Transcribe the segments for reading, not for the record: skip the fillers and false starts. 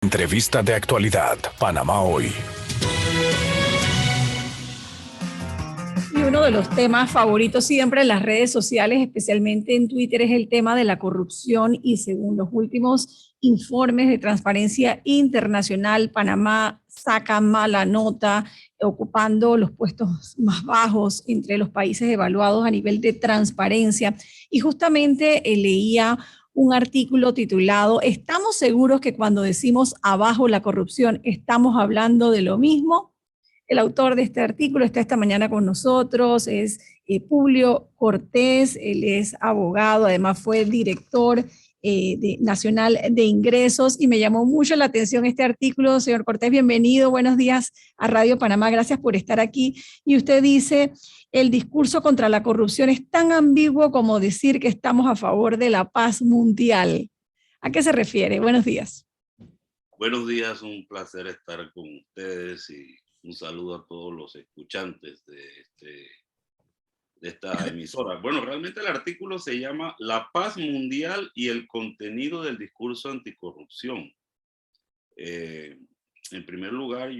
Entrevista de actualidad, Panamá Hoy. Y uno de los temas favoritos siempre en las redes sociales, especialmente en Twitter, es el tema de la corrupción. Y según los últimos informes de Transparencia Internacional, Panamá saca mala nota, ocupando los puestos más bajos entre los países evaluados a nivel de transparencia. Y justamente leía un artículo titulado ¿Estamos seguros que cuando decimos abajo la corrupción estamos hablando de lo mismo? El autor de este artículo está esta mañana con nosotros, es Publio Cortés, él es abogado, además fue director nacional de ingresos y me llamó mucho la atención este artículo. Señor Cortés, bienvenido, buenos días a Radio Panamá, gracias por estar aquí. Y usted dice, el discurso contra la corrupción es tan ambiguo como decir que estamos a favor de la paz mundial. ¿A qué se refiere? Buenos días. Buenos días, un placer estar con ustedes y un saludo a todos los escuchantes de esta emisora. Bueno, realmente el artículo se llama La paz mundial y el contenido del discurso anticorrupción. En primer lugar,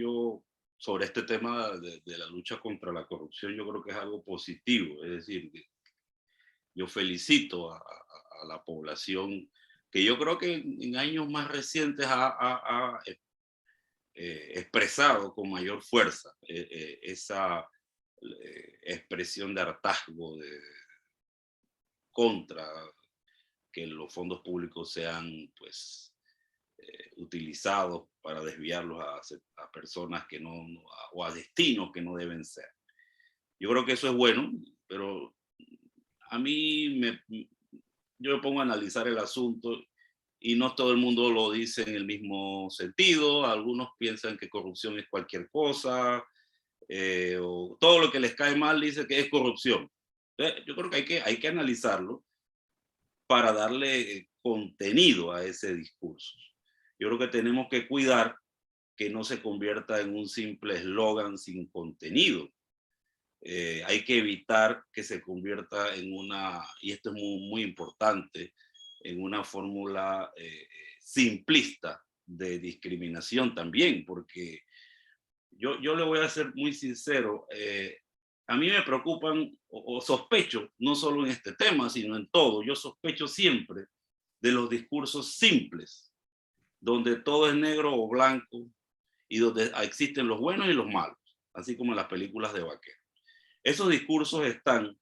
sobre este tema de la lucha contra la corrupción, yo creo que es algo positivo. Es decir, yo felicito a la población que yo creo que en años más recientes ha expresado con mayor fuerza esa expresión de hartazgo contra que los fondos públicos sean utilizados para desviarlos a personas que o a destinos que no deben ser. Yo creo que eso es bueno, pero a mí yo me pongo a analizar el asunto y no todo el mundo lo dice en el mismo sentido. Algunos piensan que corrupción es cualquier cosa, o todo lo que les cae mal dice que es corrupción. Yo creo que hay que analizarlo para darle contenido a ese discurso. Yo creo que tenemos que cuidar que no se convierta en un simple eslogan sin contenido. Hay que evitar que se convierta en y esto es muy, muy importante, en una fórmula simplista de discriminación también, porque yo le voy a ser muy sincero, a mí me preocupan o sospecho, no solo en este tema, sino en todo, yo sospecho siempre de los discursos simples, donde todo es negro o blanco y donde existen los buenos y los malos, así como en las películas de vaqueros. Esos discursos están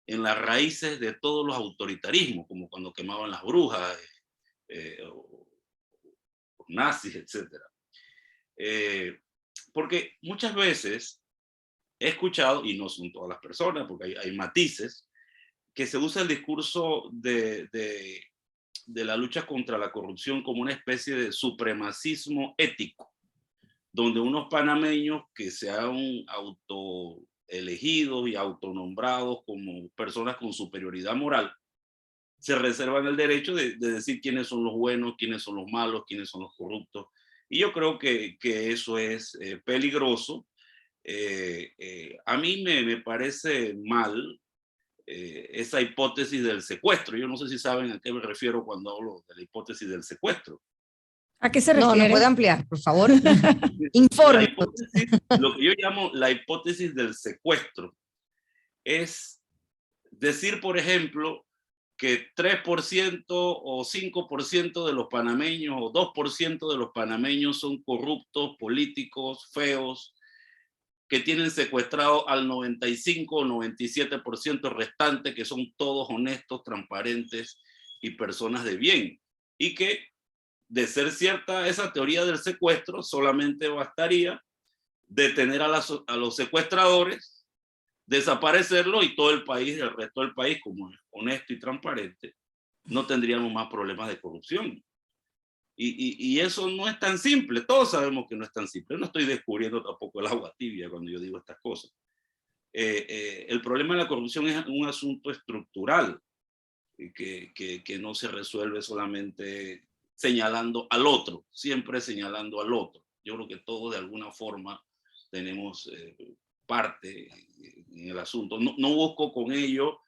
en las raíces de todos los autoritarismos, como cuando quemaban las brujas, o nazis, etc. Porque muchas veces he escuchado, y no son todas las personas, porque hay matices, que se usa el discurso de la lucha contra la corrupción como una especie de supremacismo ético, donde unos panameños que se han autoelegidos y autonombrados como personas con superioridad moral, se reservan el derecho de decir quiénes son los buenos, quiénes son los malos, quiénes son los corruptos. Y yo creo que eso es peligroso. A mí me parece mal esa hipótesis del secuestro. Yo no sé si saben a qué me refiero cuando hablo de la hipótesis del secuestro. ¿A qué se refiere? No, ¿no puede ampliar, por favor? Informe. Lo que yo llamo la hipótesis del secuestro es decir, por ejemplo, que 3% o 5% de los panameños o 2% de los panameños son corruptos, políticos, feos, que tienen secuestrado al 95 o 97% restante, que son todos honestos, transparentes y personas de bien. Y que, de ser cierta esa teoría del secuestro, solamente bastaría detener a los secuestradores, desaparecerlo y todo el país, el resto del país, como es honesto y transparente, no tendríamos más problemas de corrupción. Y eso no es tan simple, todos sabemos que no es tan simple. No estoy descubriendo tampoco el agua tibia cuando yo digo estas cosas. El problema de la corrupción es un asunto estructural que no se resuelve solamente señalando al otro, siempre señalando al otro. Yo creo que todos de alguna forma tenemos parte en el asunto. No busco con ello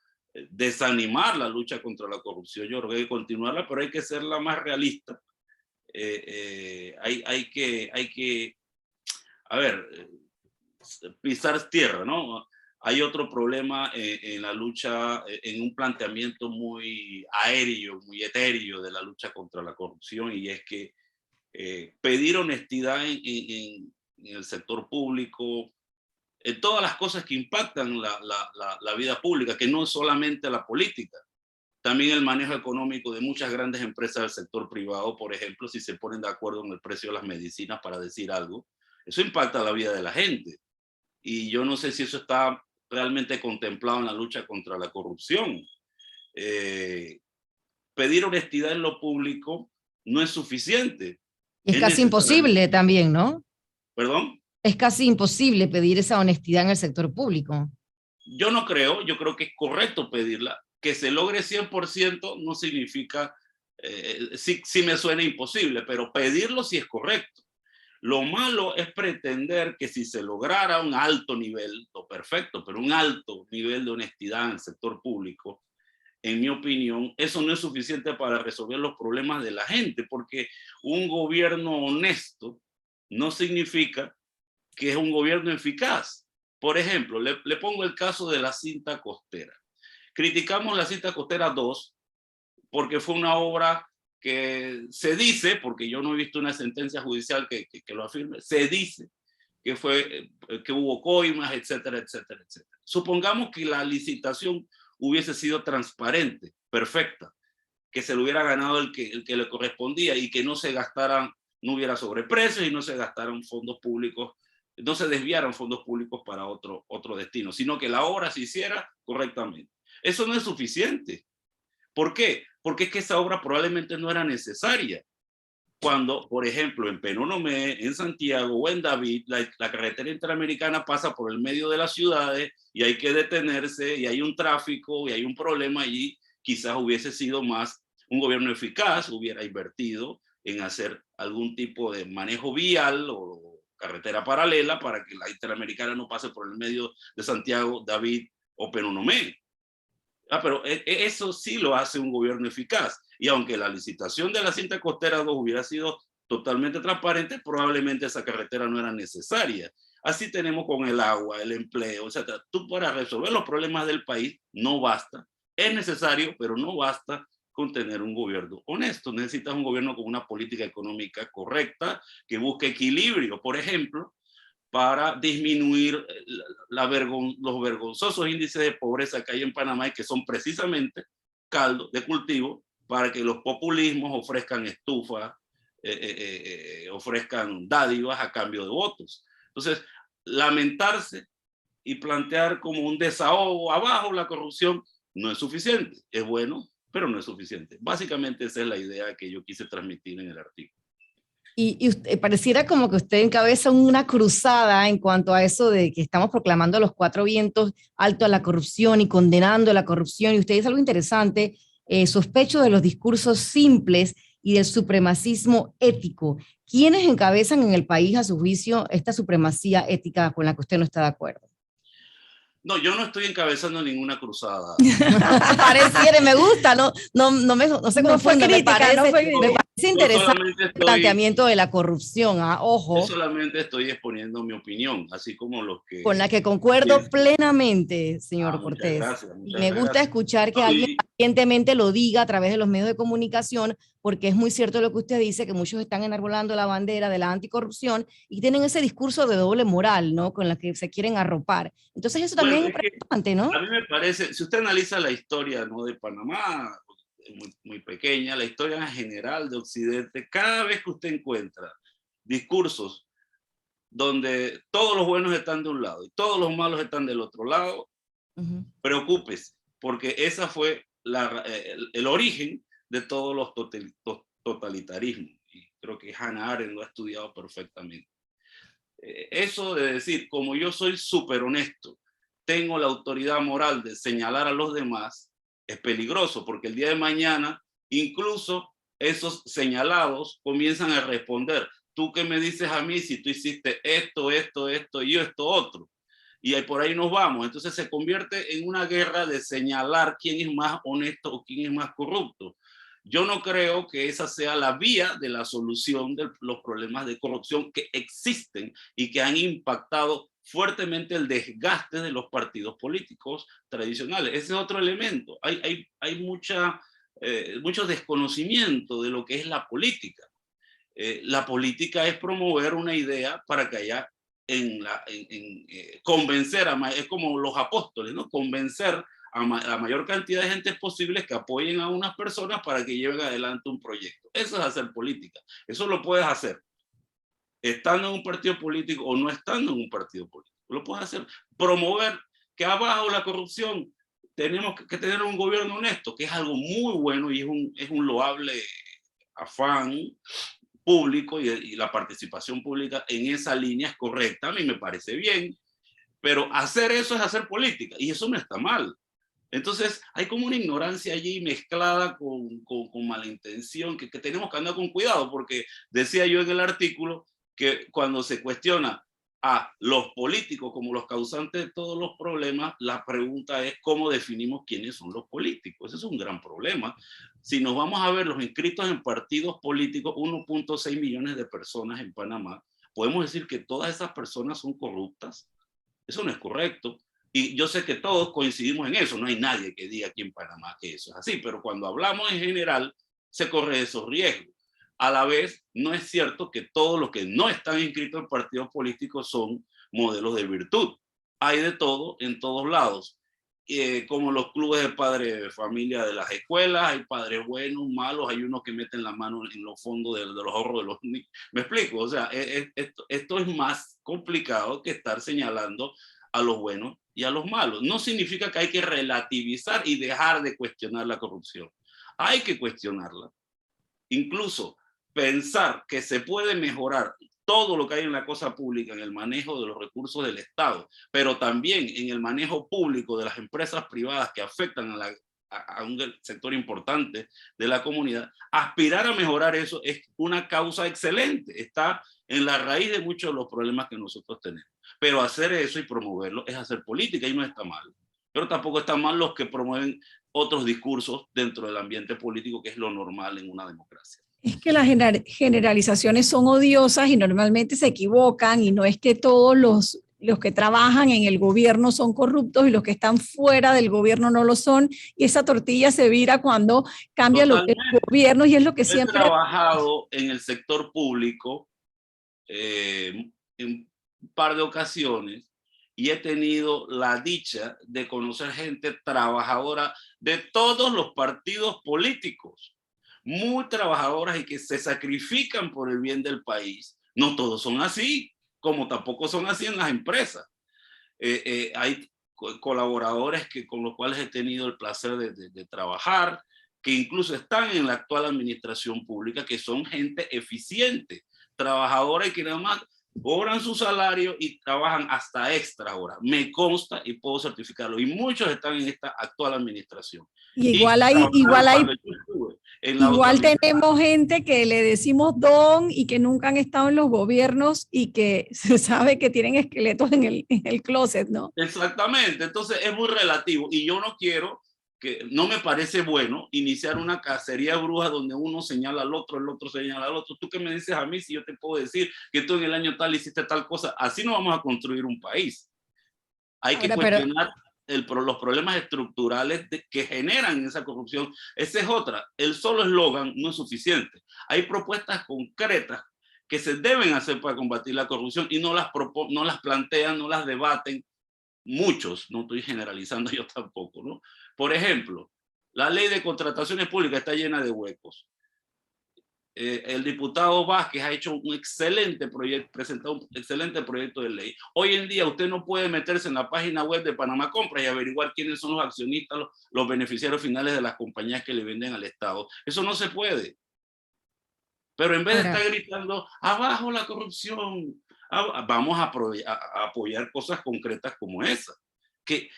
desanimar la lucha contra la corrupción, yo creo que hay que continuarla, pero hay que serla más realista hay que, a ver, pisar tierra, ¿no? Hay otro problema en la lucha, en un planteamiento muy aéreo, muy etéreo de la lucha contra la corrupción, y es que pedir honestidad en el sector público, en todas las cosas que impactan la vida pública, que no es solamente la política, también el manejo económico de muchas grandes empresas del sector privado, por ejemplo, si se ponen de acuerdo en el precio de las medicinas, para decir algo, eso impacta la vida de la gente. Y yo no sé si eso está realmente contemplado en la lucha contra la corrupción. Pedir honestidad en lo público no es suficiente. Es casi imposible también, ¿no? ¿Perdón? Es casi imposible pedir esa honestidad en el sector público. Yo no creo, yo creo que es correcto pedirla. Que se logre 100% no significa, sí me suena imposible, pero pedirlo sí es correcto. Lo malo es pretender que si se lograra un alto nivel, o perfecto, pero un alto nivel de honestidad en el sector público, en mi opinión, eso no es suficiente para resolver los problemas de la gente, porque un gobierno honesto no significa que es un gobierno eficaz. Por ejemplo, le pongo el caso de la cinta costera. Criticamos la cinta costera 2 porque fue una obra que se dice, porque yo no he visto una sentencia judicial que lo afirme, se dice que hubo coimas, etcétera, etcétera, etcétera. Supongamos que la licitación hubiese sido transparente, perfecta, que se le hubiera ganado el que le correspondía y que no se gastaran, no hubiera sobreprecios y no se gastaran fondos públicos, no se desviaran fondos públicos para otro destino, sino que la obra se hiciera correctamente. Eso no es suficiente. ¿Por qué? Porque es que esa obra probablemente no era necesaria. Cuando, por ejemplo, en Penonomé, en Santiago o en David, la carretera interamericana pasa por el medio de las ciudades y hay que detenerse y hay un tráfico y hay un problema allí, quizás hubiese sido más un gobierno eficaz, hubiera invertido en hacer algún tipo de manejo vial o carretera paralela para que la interamericana no pase por el medio de Santiago, David o Penonomé. Pero eso sí lo hace un gobierno eficaz. Y aunque la licitación de la cinta costera 2 hubiera sido totalmente transparente, probablemente esa carretera no era necesaria. Así tenemos con el agua, el empleo, etc. Tú, para resolver los problemas del país no basta. Es necesario, pero no basta con tener un gobierno honesto. Necesitas un gobierno con una política económica correcta, que busque equilibrio, por ejemplo, para disminuir los vergonzosos índices de pobreza que hay en Panamá y que son precisamente caldo de cultivo para que los populismos ofrezcan estufas, ofrezcan dádivas a cambio de votos. Entonces, lamentarse y plantear como un desahogo abajo la corrupción no es suficiente. Es bueno, pero no es suficiente. Básicamente esa es la idea que yo quise transmitir en el artículo. Y usted, pareciera como que usted encabeza una cruzada en cuanto a eso de que estamos proclamando a los cuatro vientos alto a la corrupción y condenando la corrupción. Y usted dice algo interesante, sospecho de los discursos simples y del supremacismo ético. ¿Quiénes encabezan en el país, a su juicio, esta supremacía ética con la que usted no está de acuerdo? No, yo no estoy encabezando ninguna cruzada. Pareciera, me gusta, no se confunda, me parece interesante el planteamiento de la corrupción, ojo. Yo solamente estoy exponiendo mi opinión, así como los que... Con la que concuerdo plenamente, señor Cortés. Me gusta escuchar que alguien pacientemente lo diga a través de los medios de comunicación, porque es muy cierto lo que usted dice, que muchos están enarbolando la bandera de la anticorrupción y tienen ese discurso de doble moral, ¿no? Con la que se quieren arropar. Entonces eso también es importante, ¿no? A mí me parece, si usted analiza la historia, ¿no?, de Panamá, muy pequeña, la historia en general de Occidente, cada vez que usted encuentra discursos donde todos los buenos están de un lado y todos los malos están del otro lado, preocúpese, porque esa fue el origen de todos los totalitarismos. Y creo que Hannah Arendt lo ha estudiado perfectamente. Eso de decir, como yo soy súper honesto, tengo la autoridad moral de señalar a los demás, es peligroso, porque el día de mañana, incluso esos señalados comienzan a responder. ¿Tú qué me dices a mí si tú hiciste esto, esto, esto y yo esto otro? Y por ahí nos vamos. Entonces se convierte en una guerra de señalar quién es más honesto o quién es más corrupto. Yo no creo que esa sea la vía de la solución de los problemas de corrupción que existen y que han impactado fuertemente el desgaste de los partidos políticos tradicionales. Ese es otro elemento. Hay mucho desconocimiento de lo que es la política. La política es promover una idea para que haya convencer, es como los apóstoles, ¿no? Convencer a la mayor cantidad de gente posible que apoyen a unas personas para que lleven adelante un proyecto. Eso es hacer política. Eso lo puedes hacer estando en un partido político o no estando en un partido político. Lo puedes hacer. Promover que abajo la corrupción. Tenemos que tener un gobierno honesto, que es algo muy bueno y es un loable afán público, y la participación pública en esa línea es correcta. A mí me parece bien, pero hacer eso es hacer política y eso no está mal. Entonces hay como una ignorancia allí mezclada con mala intención que tenemos que andar con cuidado, porque decía yo en el artículo que cuando se cuestiona a los políticos como los causantes de todos los problemas, la pregunta es cómo definimos quiénes son los políticos. Ese es un gran problema. Si nos vamos a ver los inscritos en partidos políticos, 1.6 millones de personas en Panamá, podemos decir que todas esas personas son corruptas. Eso no es correcto. Y yo sé que todos coincidimos en eso. No hay nadie que diga aquí en Panamá que eso es así, pero cuando hablamos en general, se corre esos riesgos. A la vez, no es cierto que todos los que no están inscritos en partidos políticos son modelos de virtud. Hay de todo en todos lados. Como los clubes de padres de familia de las escuelas, hay padres buenos, malos, hay unos que meten la mano en los fondos de los ahorros de los niños. ¿Me explico? O sea, esto es más complicado que estar señalando a los buenos y a los malos. No significa que hay que relativizar y dejar de cuestionar la corrupción. Hay que cuestionarla. Incluso pensar que se puede mejorar todo lo que hay en la cosa pública, en el manejo de los recursos del Estado, pero también en el manejo público de las empresas privadas que afectan a un sector importante de la comunidad, aspirar a mejorar eso es una causa excelente, está en la raíz de muchos de los problemas que nosotros tenemos. Pero hacer eso y promoverlo es hacer política y no está mal. Pero tampoco está mal los que promueven otros discursos dentro del ambiente político, que es lo normal en una democracia. Es que las generalizaciones son odiosas y normalmente se equivocan, y no es que todos los que trabajan en el gobierno son corruptos y los que están fuera del gobierno no lo son, y esa tortilla se vira cuando cambia el gobierno, y es lo que siempre... He trabajado en el sector público en un par de ocasiones y he tenido la dicha de conocer gente trabajadora de todos los partidos políticos, muy trabajadoras y que se sacrifican por el bien del país. No todos son así, como tampoco son así en las empresas. Hay colaboradores con los cuales he tenido el placer de trabajar, que incluso están en la actual administración pública, que son gente eficiente, trabajadora y que nada más cobran su salario y trabajan hasta extra horas. Me consta y puedo certificarlo. Y muchos están en esta actual administración. Igual tenemos gente que le decimos don y que nunca han estado en los gobiernos y que se sabe que tienen esqueletos en el closet, ¿no? Exactamente. Entonces es muy relativo y yo no quiero, no me parece bueno iniciar una cacería de brujas donde uno señala al otro, el otro señala al otro. ¿Tú qué me dices a mí si yo te puedo decir que tú en el año tal hiciste tal cosa? Así no vamos a construir un país. Hay que cuestionar los problemas estructurales que generan esa corrupción. Esa es otra. El solo eslogan no es suficiente. Hay propuestas concretas que se deben hacer para combatir la corrupción y no las plantean, no las debaten. Muchos, no estoy generalizando yo tampoco, ¿no? Por ejemplo, la ley de contrataciones públicas está llena de huecos. El diputado Vázquez ha hecho un excelente proyecto, presentado un excelente proyecto de ley. Hoy en día usted no puede meterse en la página web de Panamá Compras y averiguar quiénes son los accionistas, los beneficiarios finales de las compañías que le venden al Estado. Eso no se puede. Pero en vez de estar gritando, abajo la corrupción, vamos a apoyar cosas concretas como esa.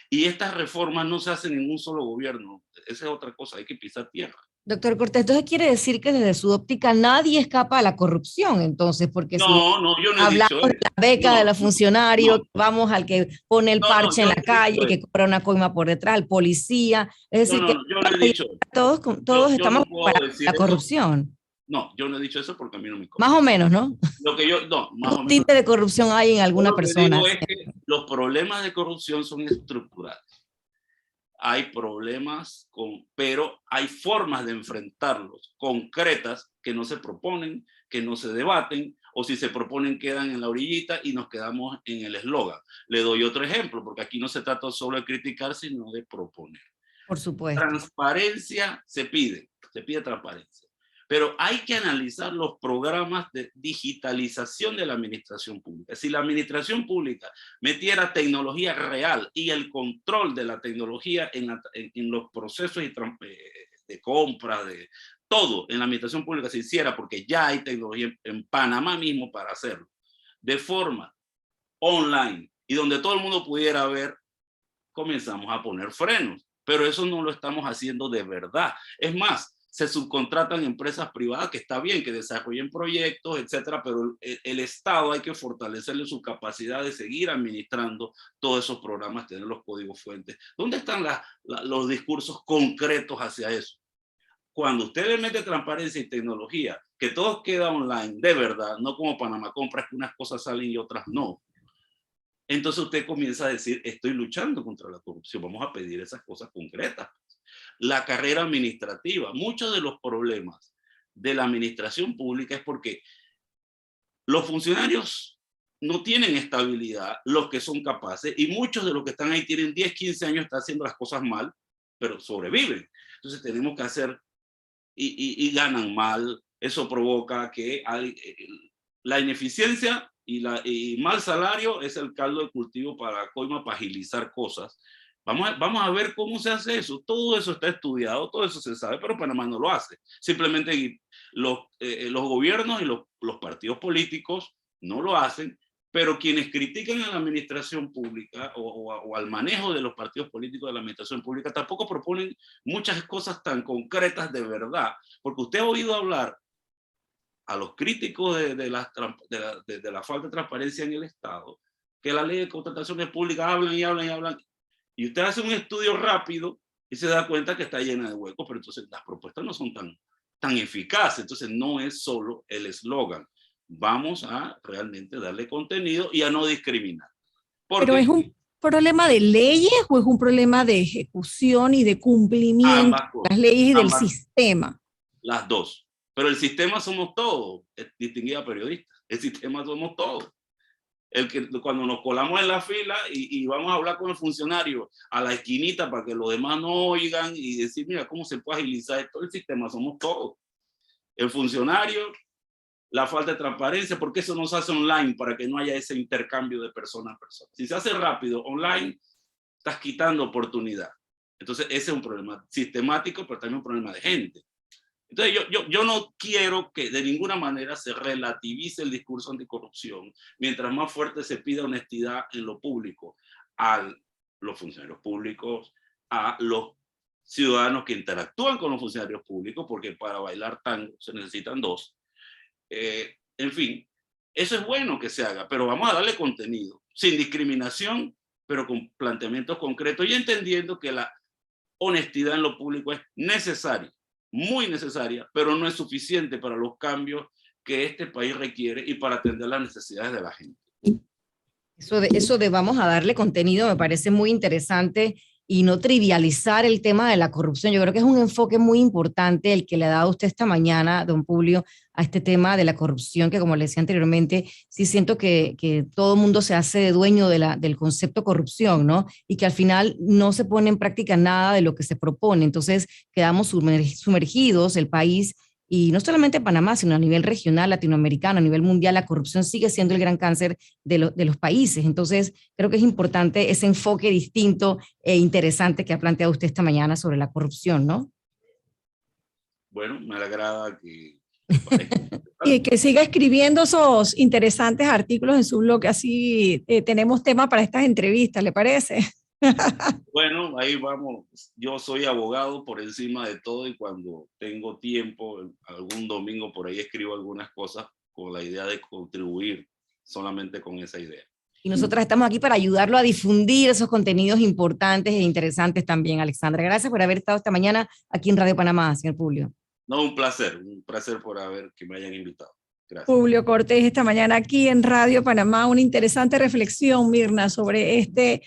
Y estas reformas no se hacen en un solo gobierno. Esa es otra cosa, hay que pisar tierra. Doctor Cortés, entonces quiere decir que desde su óptica nadie escapa a la corrupción, entonces, porque si No, yo no he hablamos dicho de eso. la beca de No, los funcionarios, no, vamos al que pone el parche yo en no la he dicho calle, que eso. cobra una coima por detrás, el policía, es decir, que Yo no he dicho eso. todos, todos Yo estamos no puedo para decir la eso. corrupción, No, yo no he dicho eso porque a mí no me más o compete. menos, ¿no? Lo que yo, no, más o Un menos. tinte de corrupción hay en Yo alguna lo que persona. digo es que los problemas de corrupción son estructurales. Hay problemas, pero hay formas de enfrentarlos concretas que no se proponen, que no se debaten, o si se proponen quedan en la orillita y nos quedamos en el eslogan. Le doy otro ejemplo, porque aquí no se trata solo de criticar, sino de proponer. Por supuesto. Transparencia se pide transparencia. Pero hay que analizar los programas de digitalización de la administración pública. Si la administración pública metiera tecnología real y el control de la tecnología en los procesos de compra, de todo en la administración pública se hiciera, porque ya hay tecnología en Panamá mismo para hacerlo, de forma online y donde todo el mundo pudiera ver, comenzamos a poner frenos. Pero eso no lo estamos haciendo de verdad. Es más, se subcontratan empresas privadas, que está bien, que desarrollen proyectos, etcétera, pero el Estado hay que fortalecerle su capacidad de seguir administrando todos esos programas, tener los códigos fuentes. ¿Dónde están los discursos concretos hacia eso? Cuando usted le mete transparencia y tecnología, que todo queda online, de verdad, no como Panamá Compras, que unas cosas salen y otras no. Entonces usted comienza a decir, estoy luchando contra la corrupción, vamos a pedir esas cosas concretas. La carrera administrativa, muchos de los problemas de la administración pública es porque los funcionarios no tienen estabilidad, los que son capaces, y muchos de los que están ahí tienen 10, 15 años, están haciendo las cosas mal, pero sobreviven. Entonces tenemos que hacer, y ganan mal, eso provoca que la ineficiencia y mal salario es el caldo de cultivo para la coima, para agilizar cosas. Vamos a ver cómo se hace eso. Todo eso está estudiado, todo eso se sabe, pero Panamá no lo hace. Simplemente los gobiernos y los partidos políticos no lo hacen, pero quienes critican a la administración pública o al manejo de los partidos políticos de la administración pública tampoco proponen muchas cosas tan concretas de verdad, porque usted ha oído hablar a los críticos de la falta de transparencia en el Estado, que la ley de contrataciones públicas hablan y hablan y hablan, y usted hace un estudio rápido y se da cuenta que está llena de huecos, pero entonces las propuestas no son tan eficaces. Entonces no es solo el eslogan. Vamos a realmente darle contenido y a no discriminar. ¿Pero es un problema de leyes o es un problema de ejecución y de cumplimiento de las leyes y del sistema? Las dos. Pero el sistema somos todos, distinguida periodista. El sistema somos todos. Cuando nos colamos en la fila y vamos a hablar con el funcionario a la esquinita para que los demás no oigan y decir, mira, ¿cómo se puede agilizar esto? El sistema somos todos. El funcionario, la falta de transparencia, porque eso no se hace online para que no haya ese intercambio de persona a persona. Si se hace rápido online, estás quitando oportunidad. Entonces ese es un problema sistemático, pero también un problema de gente. Entonces yo no quiero que de ninguna manera se relativice el discurso anticorrupción, mientras más fuerte se pida honestidad en lo público a los funcionarios públicos, a los ciudadanos que interactúan con los funcionarios públicos, porque para bailar tango se necesitan dos. En fin, eso es bueno que se haga, pero vamos a darle contenido, sin discriminación, pero con planteamientos concretos y entendiendo que la honestidad en lo público es necesaria, muy necesaria, pero no es suficiente para los cambios que este país requiere y para atender las necesidades de la gente. Eso de vamos a darle contenido me parece muy interesante y no trivializar el tema de la corrupción. Yo creo que es un enfoque muy importante el que le ha dado usted esta mañana, don Publio, a este tema de la corrupción, que como le decía anteriormente, sí siento que todo el mundo se hace dueño del concepto corrupción, ¿no? Y que al final no se pone en práctica nada de lo que se propone. Entonces quedamos sumergidos, el país, y no solamente Panamá, sino a nivel regional, latinoamericano, a nivel mundial, la corrupción sigue siendo el gran cáncer de los países. Entonces, creo que es importante ese enfoque distinto e interesante que ha planteado usted esta mañana sobre la corrupción, ¿no? Bueno, me agrada que... Y que siga escribiendo esos interesantes artículos en su blog, así tenemos tema para estas entrevistas, ¿le parece? Bueno, ahí vamos. Yo soy abogado por encima de todo y cuando tengo tiempo, algún domingo por ahí escribo algunas cosas con la idea de contribuir solamente con esa idea. Y nosotras estamos aquí para ayudarlo a difundir esos contenidos importantes e interesantes también, Alexandra. Gracias por haber estado esta mañana aquí en Radio Panamá, señor Publio. No, un placer por que me hayan invitado. Gracias. Publio Cortés esta mañana aquí en Radio Panamá, una interesante reflexión, Mirna, sobre este